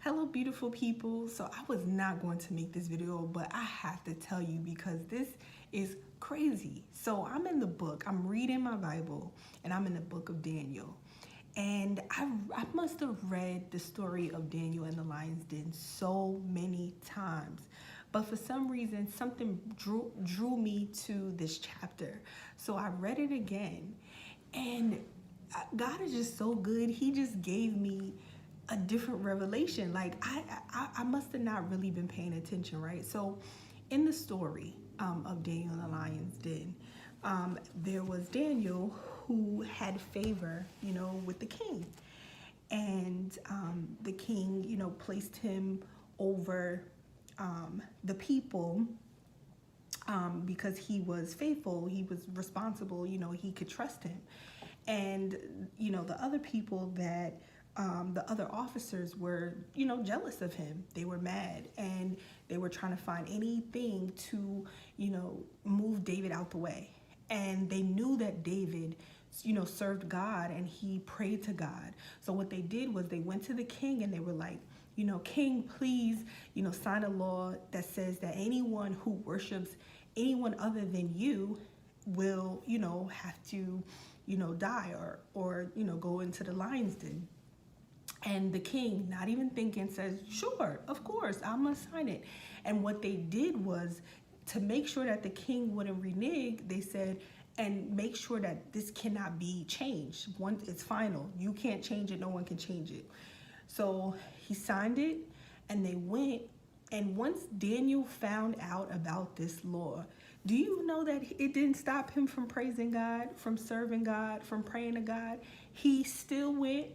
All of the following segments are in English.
Hello, beautiful people. So I was not going to make this video, but I have to tell you because this is crazy. So I'm in the book, I'm reading my Bible, and I'm in the book of Daniel. And I must have read the story of Daniel and the lion's den so many times. But for some reason, something drew me to this chapter. So I read it again. And God is just so good. He just gave me a different revelation. Like I must have not really been paying attention, right? So in the story of Daniel and the lion's den, there was Daniel who had favor, with the king. And the king, placed him over the people because he was faithful, he was responsible, he could trust him. And, the other people that the other officers were, jealous of him. They were mad and they were trying to find anything to, move David out the way. And they knew that David, served God and he prayed to God. So what they did was they went to the king and they were like, King, please, sign a law that says that anyone who worships anyone other than you will, have to, die or go into the lion's den. And the king, not even thinking, says, sure, of course, I'm gonna sign it. And what they did was, to make sure that the king wouldn't renege, they said, and make sure that this cannot be changed. Once it's final, you can't change it, no one can change it. So he signed it and they went. And once Daniel found out about this law, do you know that it didn't stop him from praising God, from serving God, from praying to God? He still went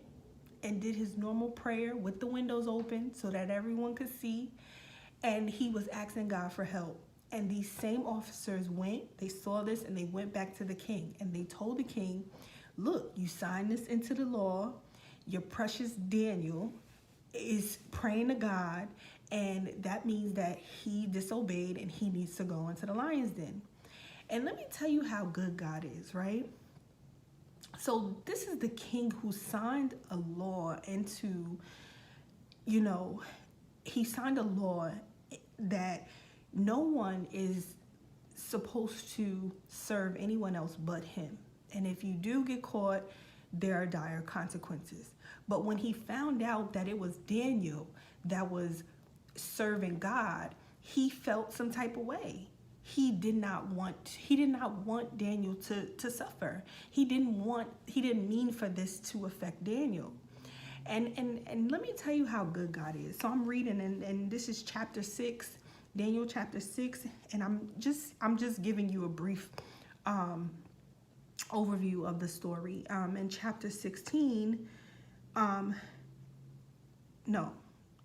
and did his normal prayer with the windows open so that everyone could see. And he was asking God for help. And these same officers went, they saw this, and they went back to the king. And they told the king, look, you signed this into the law. Your precious Daniel is praying to God. And that means that he disobeyed and he needs to go into the lion's den. And let me tell you how good God is, right? So this is the king who signed a law into, he signed a law that no one is supposed to serve anyone else but him. And if you do get caught, there are dire consequences. But when he found out that it was Daniel that was serving God, he felt some type of way. He did not want Daniel to suffer. He didn't mean for this to affect Daniel. And let me tell you how good God is. So I'm reading, and this is chapter 6, Daniel chapter 6, and I'm just giving you a brief overview of the story. In chapter 16,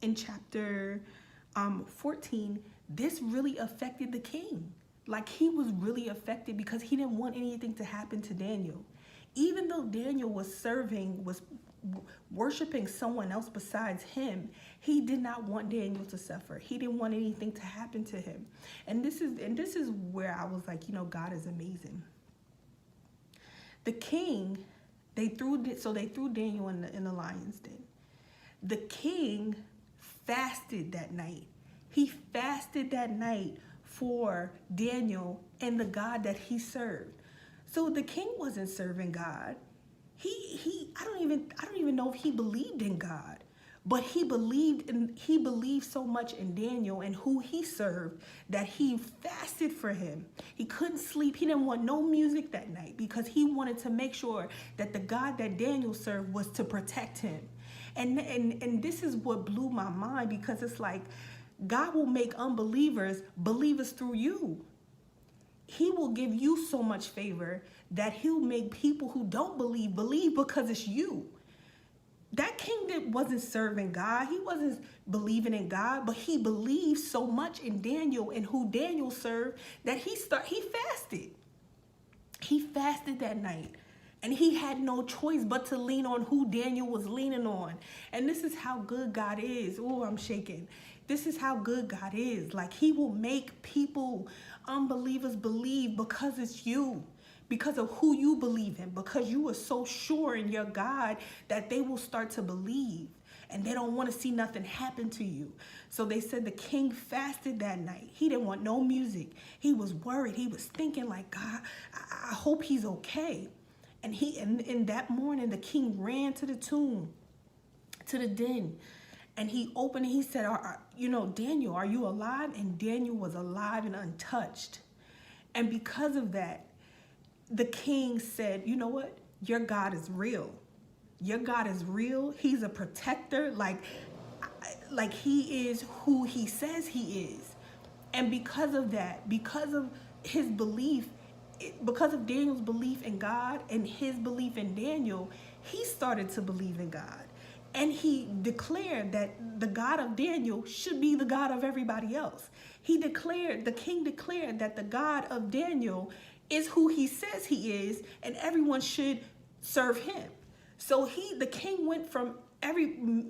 in chapter 14, this really affected the king. Like, he was really affected because he didn't want anything to happen to Daniel. Even though Daniel was worshiping someone else besides him, he did not want Daniel to suffer. He didn't want anything to happen to him. And this is where I was like, God is amazing. The king, they threw Daniel in the lion's den. The king fasted that night. He fasted that night for Daniel and the God that he served. So the king wasn't serving God. I don't even know if he believed in God, but he believed so much in Daniel and who he served that he fasted for him. He couldn't sleep. He didn't want no music that night because he wanted to make sure that the God that Daniel served was to protect him. And this is what blew my mind, because it's like, God will make unbelievers believers through you. He will give you so much favor that he'll make people who don't believe because it's you. That king wasn't serving God. He wasn't believing in God, but he believed so much in Daniel and who Daniel served that he fasted. He fasted that night. And he had no choice but to lean on who Daniel was leaning on. And this is how good God is. Oh, I'm shaking. This is how good God is. Like, he will make people, unbelievers, believe because it's you. Because of who you believe in. Because you are so sure in your God that they will start to believe. and they don't want to see nothing happen to you. So they said the king fasted that night. He didn't want no music. He was worried. He was thinking like, God, I hope he's okay. And in that morning, the king ran to the tomb, to the den, and he opened it. He said, Daniel, are you alive? And Daniel was alive and untouched. And because of that, the king said, you know what? Your God is real. Your God is real. He's a protector. Like he is who he says he is. And because of that, because of his belief, because of Daniel's belief in God and his belief in Daniel, he started to believe in God. And he declared that the God of Daniel should be the God of everybody else. The king declared that the God of Daniel is who he says he is, and everyone should serve him. So the king went from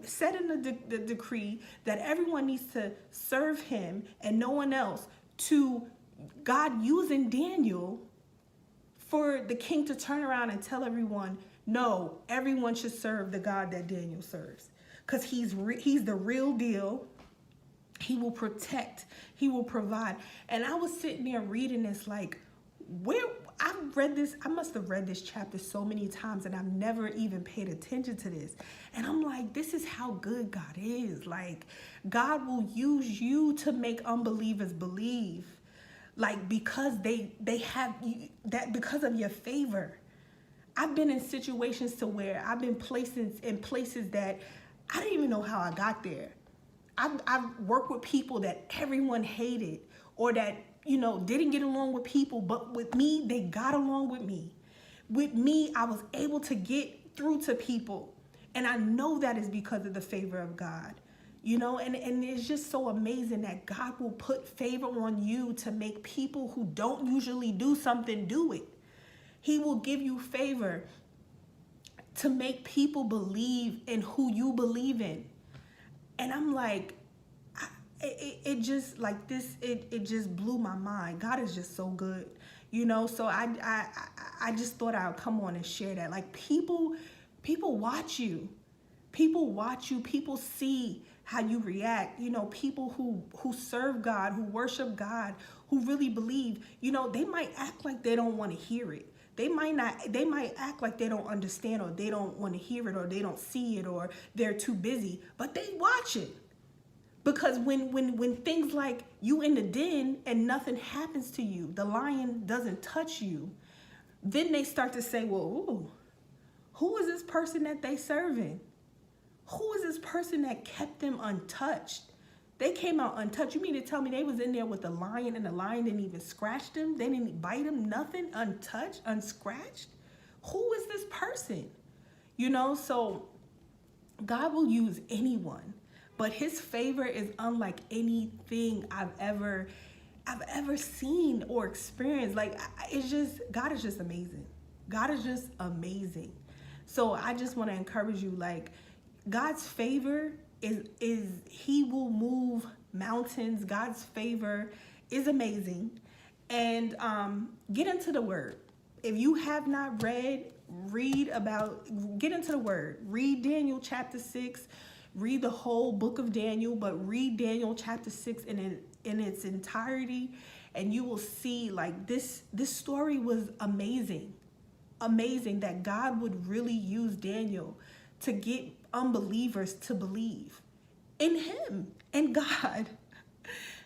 setting the decree that everyone needs to serve him and no one else, to God using Daniel for the king to turn around and tell everyone, no, everyone should serve the God that Daniel serves, because he's the real deal. He will protect. He will provide. And I was sitting there reading this like, I must have read this chapter so many times, and I've never even paid attention to this. And I'm like, this is how good God is. Like, God will use you to make unbelievers believe, like, because they have that, because of your favor. I've been in situations to where I've been placed in places that I didn't even know how I got there. I've worked with people that everyone hated, or that, didn't get along with people, but with me, they got along with me. With me, I was able to get through to people. And I know that is because of the favor of God, and it's just so amazing that God will put favor on you to make people who don't usually do something do it. He will give you favor to make people believe in who you believe in. And I'm like, it just like this, it just blew my mind. God is just so good, so I just thought I would come on and share that. Like, people watch you. People watch you. People see how you react. People who serve God, who worship God, who really believe, they might act like they don't want to hear it. They might act like they don't understand, or they don't want to hear it, or they don't see it, or they're too busy, but they watch it. Because when things like you in the den and nothing happens to you, the lion doesn't touch you, then they start to say, well, ooh, who is this person that they serving? Who is this person that kept them untouched? They came out untouched. You mean to tell me they was in there with the lion, and the lion didn't even scratch them? They didn't bite them, nothing, untouched, unscratched? Who is this person? So God will use anyone, but his favor is unlike anything I've ever seen or experienced. Like, God is just amazing. God is just amazing. So I just want to encourage you, like, God's favor is he will move mountains. God's favor is amazing. And get into the word. If you have not read, get into the word. Read Daniel chapter 6. Read the whole book of Daniel, but read Daniel chapter 6 in its entirety, and you will see, like, this story was amazing. Amazing that God would really use Daniel to get unbelievers to believe in him and God.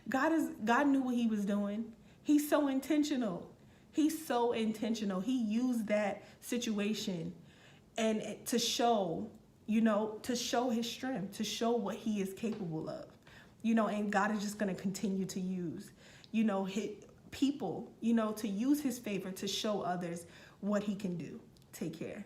God knew what he was doing. He's so intentional. He's so intentional. He used that situation and to show, to show his strength, to show what he is capable of, and God is just going to continue to use, his people, to use his favor to show others what he can do. Take care.